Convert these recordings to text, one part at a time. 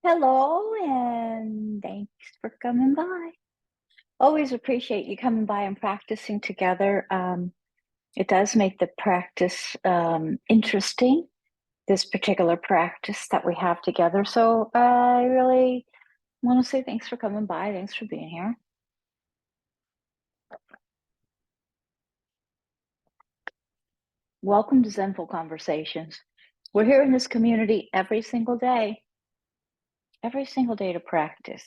Hello, and thanks for coming by. Always appreciate you coming by and practicing together. It does make the practice interesting, this particular practice that we have together. So I really want to say thanks for coming by. Thanks for being here. Welcome to Zenful Conversations. We're here in this community every single day to practice.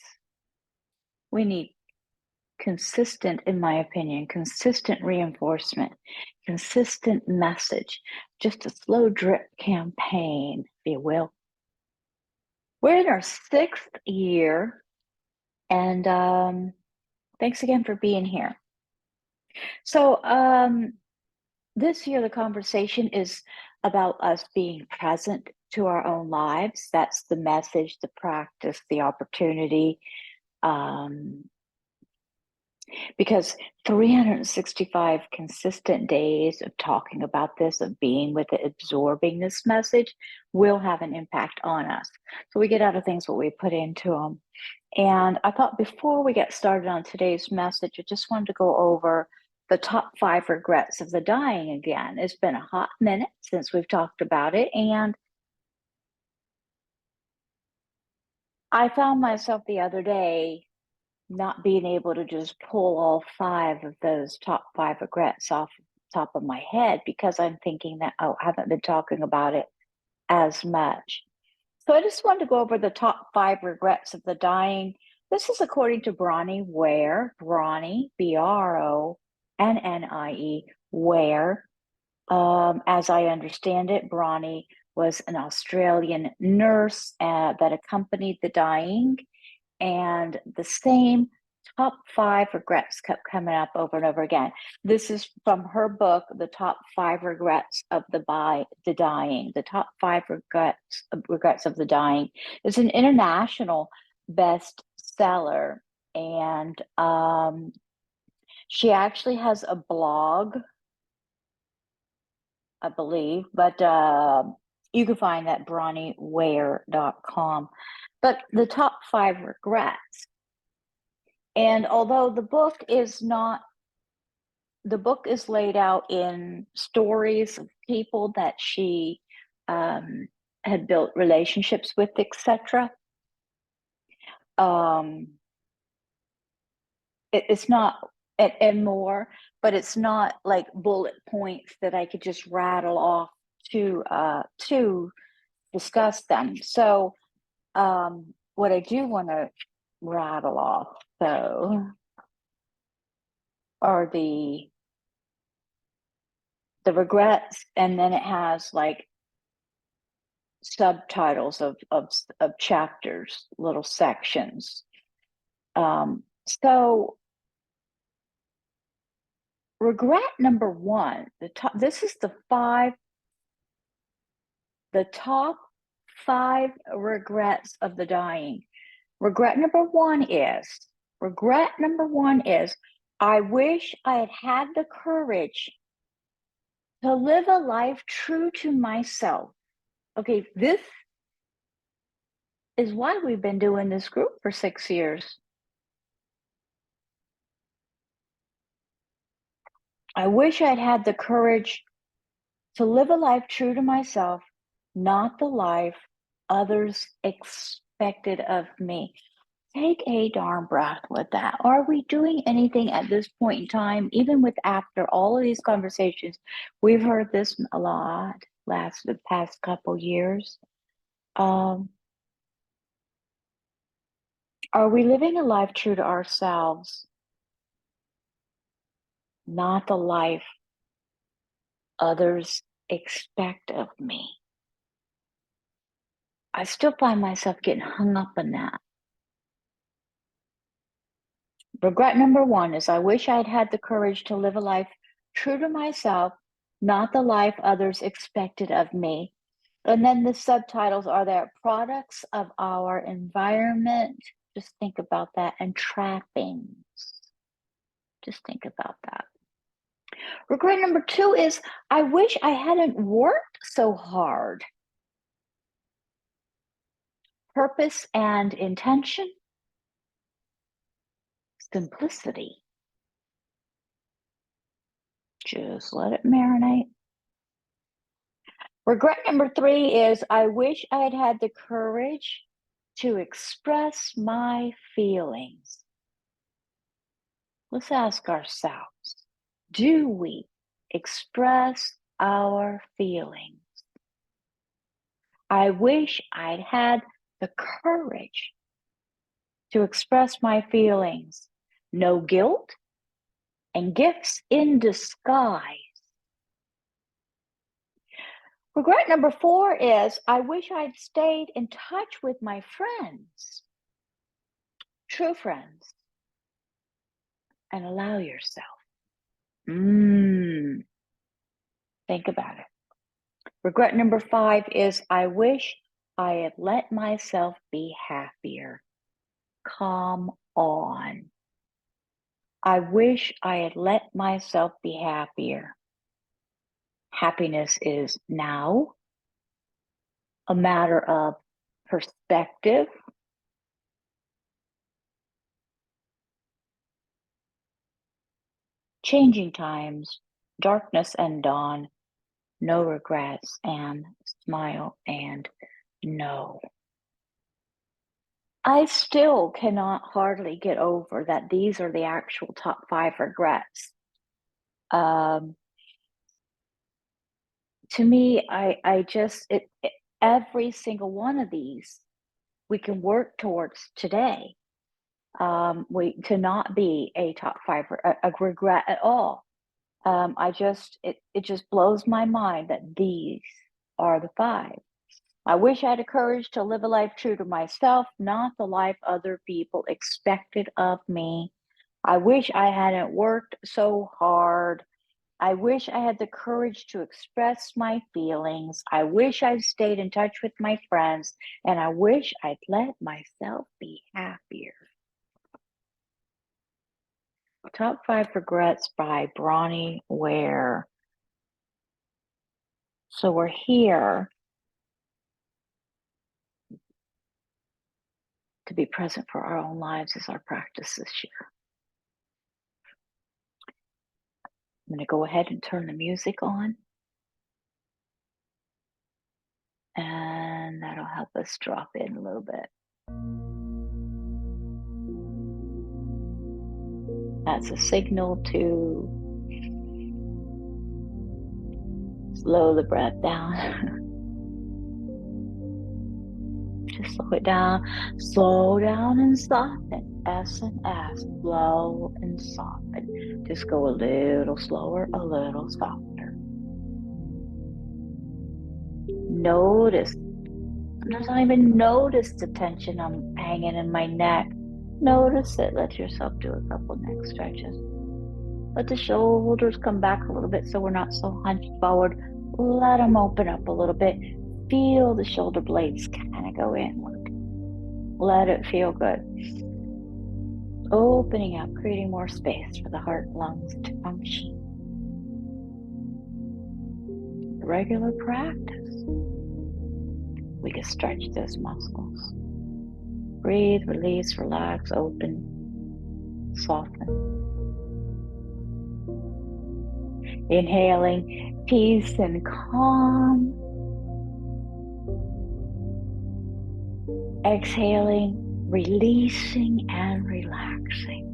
We need consistent, in my opinion, consistent reinforcement, consistent message, just a slow drip campaign, if you will. We're in our 6th year, and thanks again for being here. So this year, the conversation is about us being present to our own lives. That's the message, the practice, the opportunity. Because 365 consistent days of talking about this, of being with it, absorbing this message will have an impact on us. So we get out of things what we put into them. And I thought before we get started on today's message, I just wanted to go over the top 5 regrets of the dying again. It's been a hot minute since we've talked about it. And I found myself the other day not being able to just pull all 5 of those top 5 regrets off the top of my head because I'm thinking that, I haven't been talking about it as much. So I just wanted to go over the top 5 regrets of the dying. This is according to Bronnie Ware, Bronnie, Bronnie, Ware. As I understand it, Bronnie was an Australian nurse that accompanied the dying. And the same top 5 regrets kept coming up over and over again. This is from her book, The Top 5 Regrets of the Dying. The Top 5 Regrets of the Dying. It's an international bestseller, and she actually has a blog, I believe, but you can find that bronnieware.com. But the top 5 regrets. And although the book is laid out in stories of people that she had built relationships with, etc. It's not, and more, but it's not like bullet points that I could just rattle off to discuss them. So what I do want to rattle off, though, are the regrets, and then it has like subtitles of chapters, little sections. So regret number 1, this is the top 5 regrets of the dying. Regret number one is, I wish I had had the courage to live a life true to myself. Okay, this is why we've been doing this group for 6 years. I wish I'd had the courage to live a life true to myself, not the life others expected of me. Take a darn breath with that. Are we doing anything at this point in time, even with after all of these conversations? We've heard this a lot the past couple years. Are we living a life true to ourselves, not the life others expect of me? I still find myself getting hung up on that. Regret number 1 is, I wish I'd had the courage to live a life true to myself, not the life others expected of me. And then the subtitles are there, products of our environment. Just think about that. And trappings. Just think about that. Regret number 2 is, I wish I hadn't worked so hard. Purpose and intention, simplicity. Just let it marinate. Regret number 3 is I wish I had had the courage to express my feelings. Let's ask ourselves, do we express our feelings? I wish I'd had the courage to express my feelings. No guilt and gifts in disguise. Regret number 4 is I wish I'd stayed in touch with my friends, true friends, and allow yourself. Think about it. Regret number 5 is I wish I had let myself be happier. Come on. I wish I had let myself be happier. Happiness is now a matter of perspective, changing times, darkness and dawn, no regrets, and smile and know. I still cannot hardly get over that these are the actual top 5 regrets. To me, I just, every single one of these we can work towards today. To not be a top 5 a regret at all. It just blows my mind that these are the 5. I wish I had the courage to live a life true to myself, not the life other people expected of me. I wish I hadn't worked so hard. I wish I had the courage to express my feelings. I wish I'd stayed in touch with my friends, and I wish I'd let myself be happier. Top 5 Regrets by Bronnie Ware. So we're here to be present for our own lives as our practice this year. I'm going to go ahead and turn the music on. And that'll help us drop in a little bit. That's a signal to slow the breath down. Just slow it down. Slow down and soften. S and S. Slow and soften. Just go a little slower, a little softer. Notice. Sometimes I don't even notice the tension I'm hanging in my neck. Notice it. Let yourself do a couple neck stretches. Let the shoulders come back a little bit so we're not so hunched forward. Let them open up a little bit. Feel the shoulder blades kind of go inward. Let it feel good. Opening up, creating more space for the heart and lungs to function. Regular practice. We can stretch those muscles. Breathe, release, relax, open, soften. Inhaling peace and calm. Exhaling, releasing and relaxing.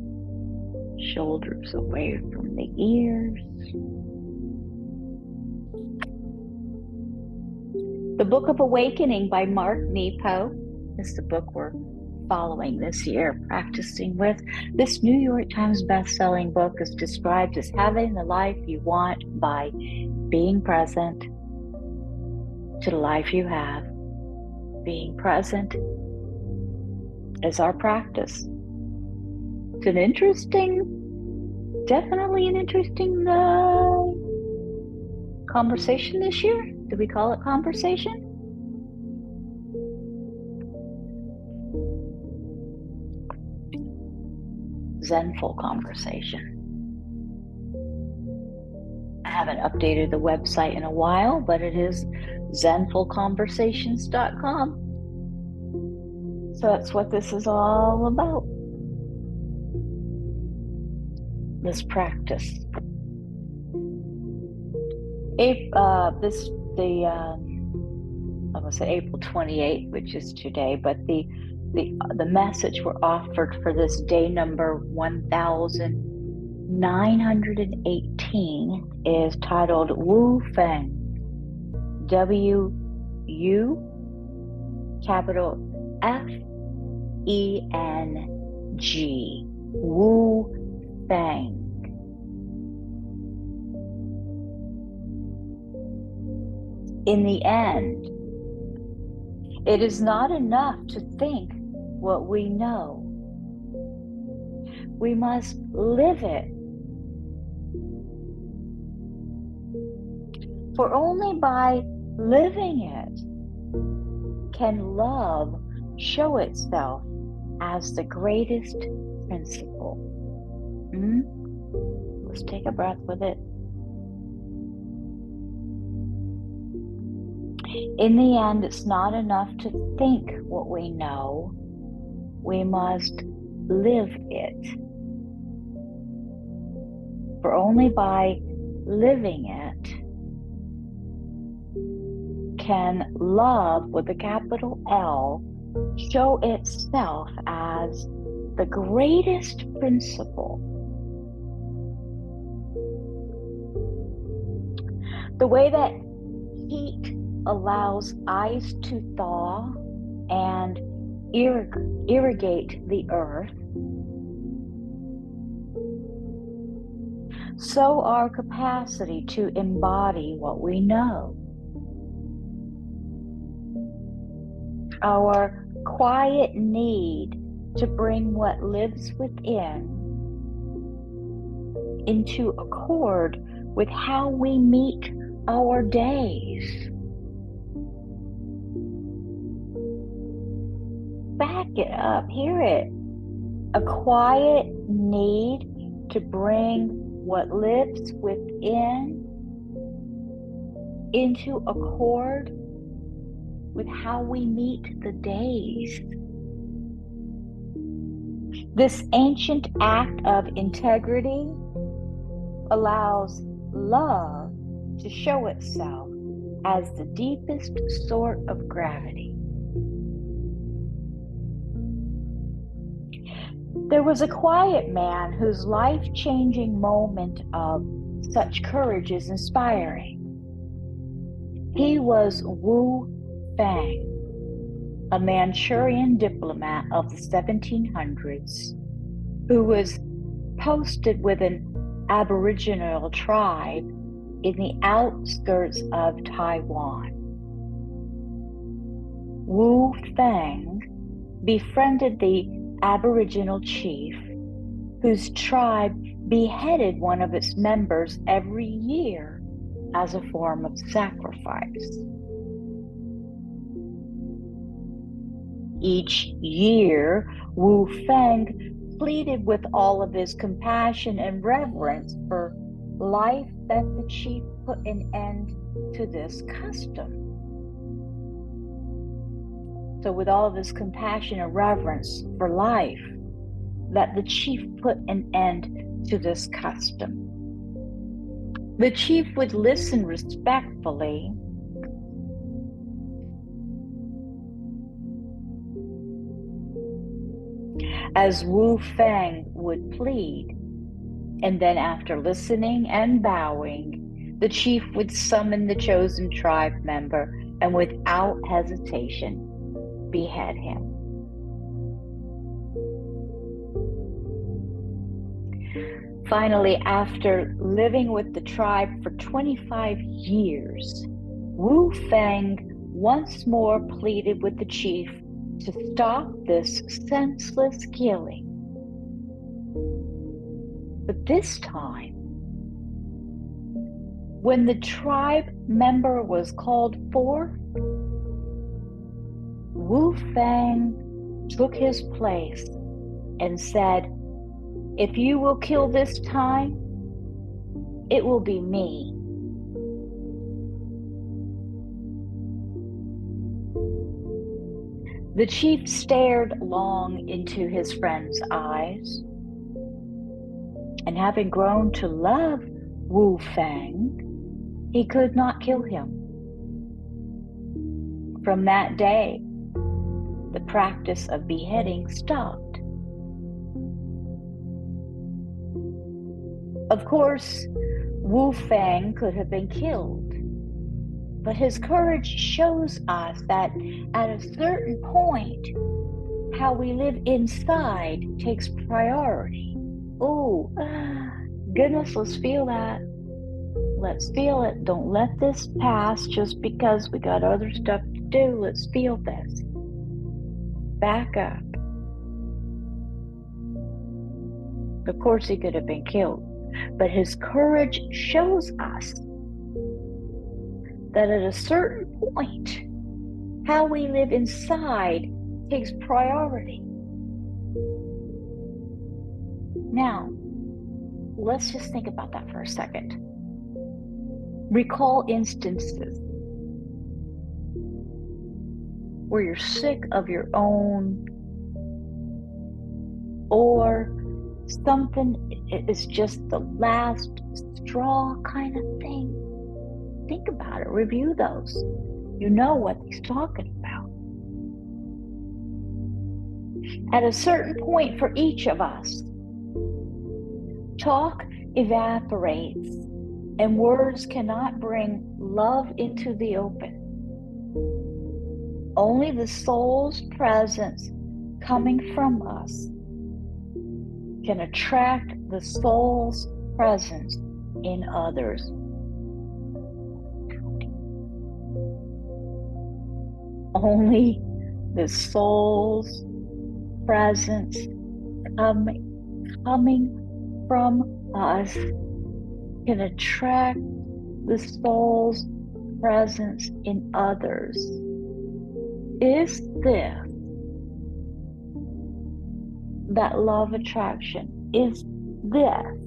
Shoulders away from the ears. The Book of Awakening by Mark Nepo is the book we're following this year, practicing with. This New York Times best-selling book is described as having the life you want by being present to the life you have. Being present is our practice. It's an interesting, definitely an interesting conversation this year. Do we call it conversation? Zenful conversation. I haven't updated the website in a while, but it is zenfulconversations.com. So that's what this is all about. This practice. I was say April 28th, which is today, but the message we're offered for this day number 1918 is titled Wu Feng. W U capital FENG. Wu Feng. In the end, it is not enough to think what we know. We must live it. For only by living it can love show itself as the greatest principle. Let's take a breath with it. In the end, it's not enough to think what we know. We must live it. For only by living it can love, with a capital L, show itself as the greatest principle. The way that heat allows ice to thaw and irrigate the earth, so our capacity to embody what we know. Our quiet need to bring what lives within into accord with how we meet our days. Back it up, hear it. A quiet need to bring what lives within into accord with how we meet the days. This ancient act of integrity allows love to show itself as the deepest sort of gravity. There was a quiet man whose life-changing moment of such courage is inspiring. He was Wu Feng, a Manchurian diplomat of the 1700s, who was posted with an Aboriginal tribe in the outskirts of Taiwan. Wu Feng befriended the Aboriginal chief, whose tribe beheaded one of its members every year as a form of sacrifice. Each year, Wu Feng pleaded with all of his compassion and reverence for life that the chief put an end to this custom. So with all of his compassion and reverence for life, that the chief put an end to this custom. The chief would listen respectfully as Wu Feng would plead, and then after listening and bowing, the chief would summon the chosen tribe member and without hesitation behead him. Finally, after living with the tribe for 25 years, Wu Feng once more pleaded with the chief to stop this senseless killing. But this time, when the tribe member was called forth, Wu Feng took his place and said, "If you will kill this time, it will be me." The chief stared long into his friend's eyes, and having grown to love Wu Feng, he could not kill him. From that day, the practice of beheading stopped. Of course, Wu Feng could have been killed, but his courage shows us that at a certain point, how we live inside takes priority. Oh, goodness, let's feel that. Let's feel it. Don't let this pass just because we got other stuff to do. Let's feel this. Back up. Of course, he could have been killed, but his courage shows us that at a certain point, how we live inside takes priority. Now, let's just think about that for a second. Recall instances where you're sick of your own, or something is just the last straw kind of thing. Think about it, review those. You know what he's talking about. At a certain point for each of us, talk evaporates and words cannot bring love into the open. Only the soul's presence coming from us can attract the soul's presence in others. Only the soul's presence coming from us can attract the soul's presence in others. Is this that love attraction? Is this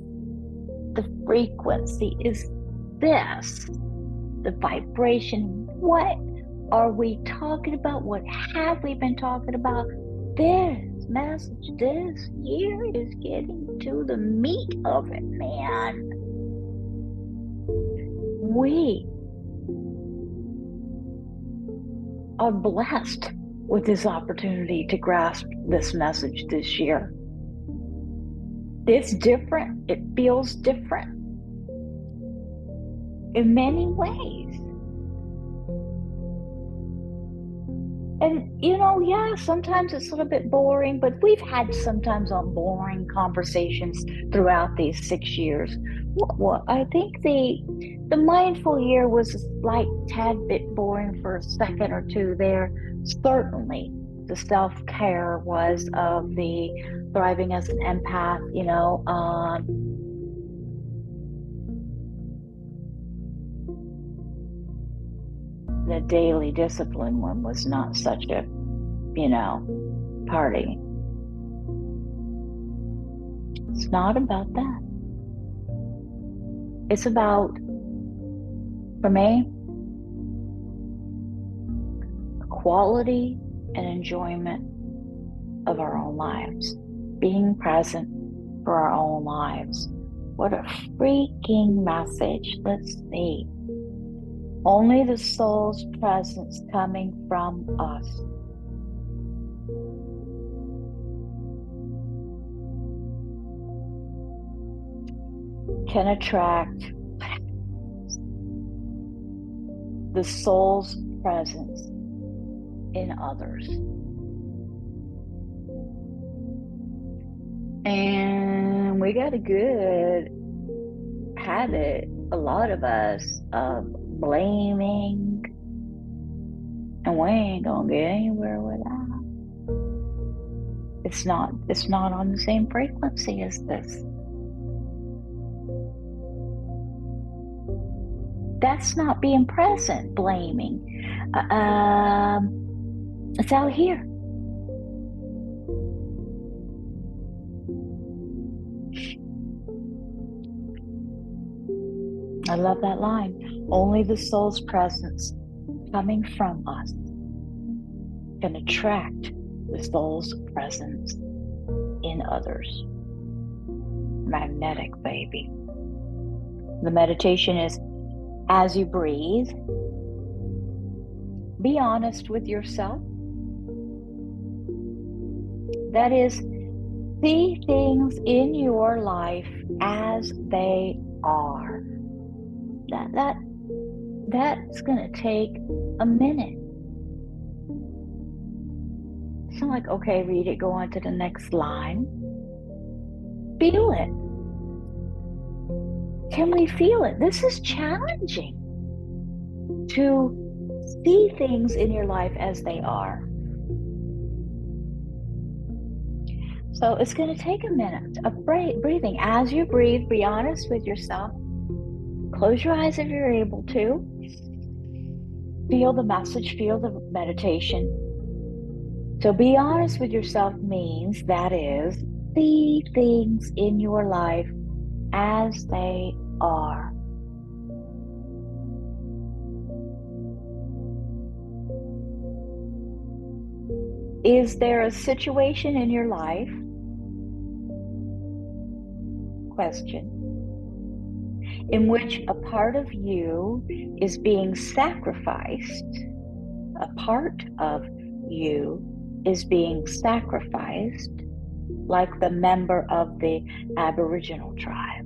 the frequency? Is this the vibration? What are we talking about? What have we been talking about? This message this year is getting to the meat of it, man. We are blessed with this opportunity to grasp this message this year. It's different. It feels different in many ways. And, yeah, sometimes it's a little bit boring, but we've had sometimes on boring conversations throughout these 6 years. I think the mindful year was a slight tad bit boring for a second or two there. Certainly, the self-care was of the thriving as an empath, the daily discipline one was not such a, party. It's not about that. It's about, for me, quality and enjoyment of our own lives, being present for our own lives. What a freaking message. Let's see. Only the soul's presence coming from us can attract the soul's presence in others. And we got a good habit, a lot of us, of blaming, and we ain't gonna get anywhere with that. It's not on the same frequency as this. That's not being present, blaming. It's out here. I love that line. Only the soul's presence coming from us can attract the soul's presence in others. Magnetic, baby. The meditation is, as you breathe, be honest with yourself. That is, see things in your life as they are. That's going to take a minute. It's not like, okay, read it, go on to the next line. Feel it. Can we feel it? This is challenging, to see things in your life as they are. So it's going to take a minute of breathing. As you breathe, be honest with yourself. Close your eyes if you're able to. Feel the message, feel the meditation. So be honest with yourself means, that is, see things in your life as they are. Is there a situation in your life, question, in which a part of you is being sacrificed? A part of you is being sacrificed, like the member of the Aboriginal tribe.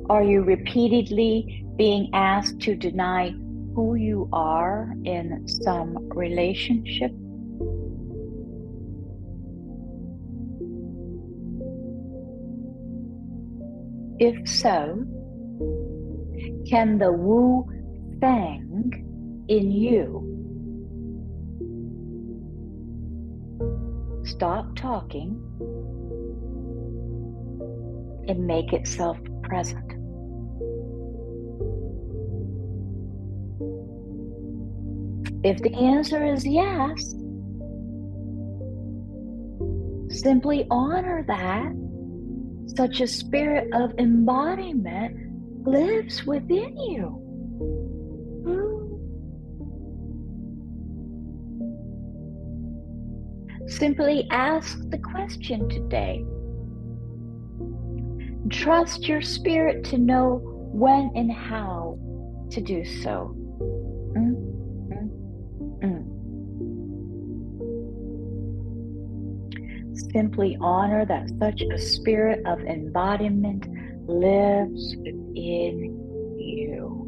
Are you repeatedly being asked to deny who you are in some relationship? If so, can the FENG in you stop talking and make itself present? If the answer is yes, simply honor that such a spirit of embodiment lives within you. Simply ask the question today. Trust your spirit to know when and how to do so. Simply honor that such a spirit of embodiment lives within you.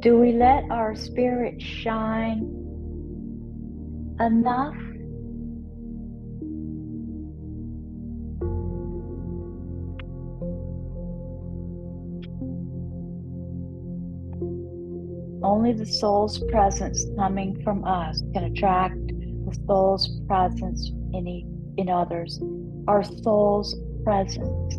Do we let our spirit shine enough? Only the soul's presence coming from us can attract the soul's presence in others. Our soul's presence.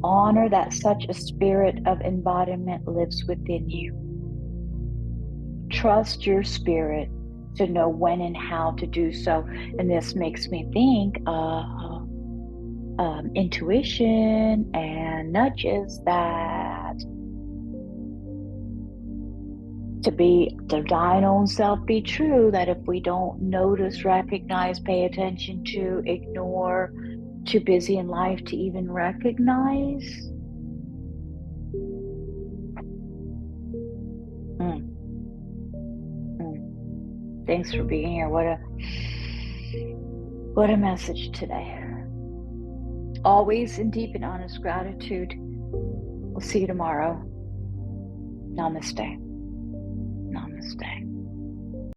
Honor that such a spirit of embodiment lives within you. Trust your spirit to know when and how to do so. And this makes me think of intuition and nudges that to thine own self be true, that if we don't notice, recognize, pay attention to, ignore, too busy in life to even recognize. Thanks for being here. What a message today. Always in deep and honest gratitude. We'll see you tomorrow. Namaste. Namaste.